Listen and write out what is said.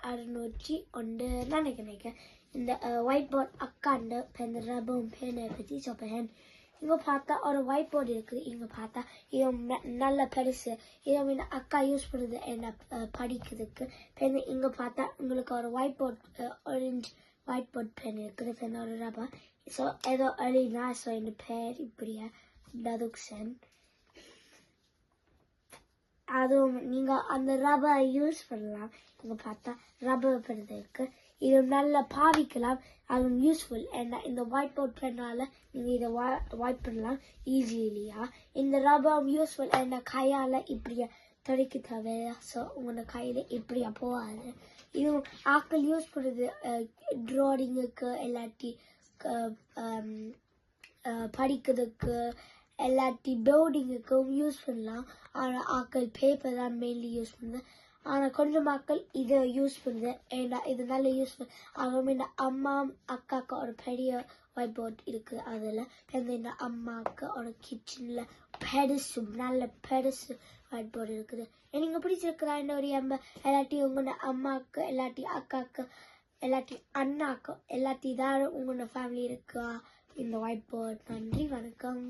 1601 நினைக்கிறேன் இந்த white board அக்காண்ட இந்த ரப்பரும் பேனை பற்றி சொல்கிறேன். இங்கே பார்த்தா ஒரு ஒயிட் போர்டு இருக்குது. இங்கே பார்த்தா இது நல்ல பெருசு. இதை வந்து அக்கா யூஸ் பண்ணுறது என்ன படிக்கிறதுக்கு. பேருந்து இங்கே பார்த்தா உங்களுக்கு ஒரு whiteboard orange whiteboard pen இருக்குது. பேருந்து ஒரு ரப்பர். ஸோ ஏதோ எழுதினா ஸோ இந்த பேர் இப்படியா டதுக்சன். அதுவும் நீங்கள் அந்த ரப்பரை யூஸ் பண்ணலாம். இங்கே பார்த்தா ரப்பர் பண்ணுறதுக்கு இது நல்லா பாவிக்கலாம். அதுவும் யூஸ்ஃபுல். ஏன்னா இந்த ஒயிட் போர்ட் பெண்ணால் நீங்கள் இதை ஒயிட் பண்ணலாம் ஈஸிலியா. இந்த ரப்பர் யூஸ்ஃபுல். ஏன்னா கையால் இப்படியா துடைக்க தேவையா. ஸோ உங்களோட கையில் இப்படியா போகாது. இதுவும் ஆக்கள் யூஸ் பண்ணுறது ட்ராயிங்குக்கு இல்லாட்டி படிக்கிறதுக்கு எல்லாட்டி பில்டிங்குக்கும் யூஸ் பண்ணலாம். ஆனால் ஆக்கள் பேப்பர் தான் மெயின்லி யூஸ் பண்ணுது. ஆனால் கொஞ்சம் மக்கள் இதை யூஸ் பண்ணுது. ஏன்னா இது நல்ல யூஸ்ஃபுல். அதுவும் இந்த அம்மா அக்காவுக்கு ஒரு பெரிய ஒயிட் போர்ட் இருக்குது. அதில் இந்த அம்மாவுக்கு ஒரு கிச்சனில் பெருசு நல்ல பெருசு ஒயிட் போர்டு இருக்குது. நீங்கள் பிடிச்சிருக்கிறா இந்த ஒரு எல்லாட்டி உங்களோட அம்மாவுக்கு எல்லாட்டி அக்காவுக்கு எல்லாட்டி அண்ணாக்கும் எல்லாத்தி தான் உங்களோட ஃபேமிலி இருக்கா இந்த ஒயிட் போர்ட். நன்றி, வணக்கம்.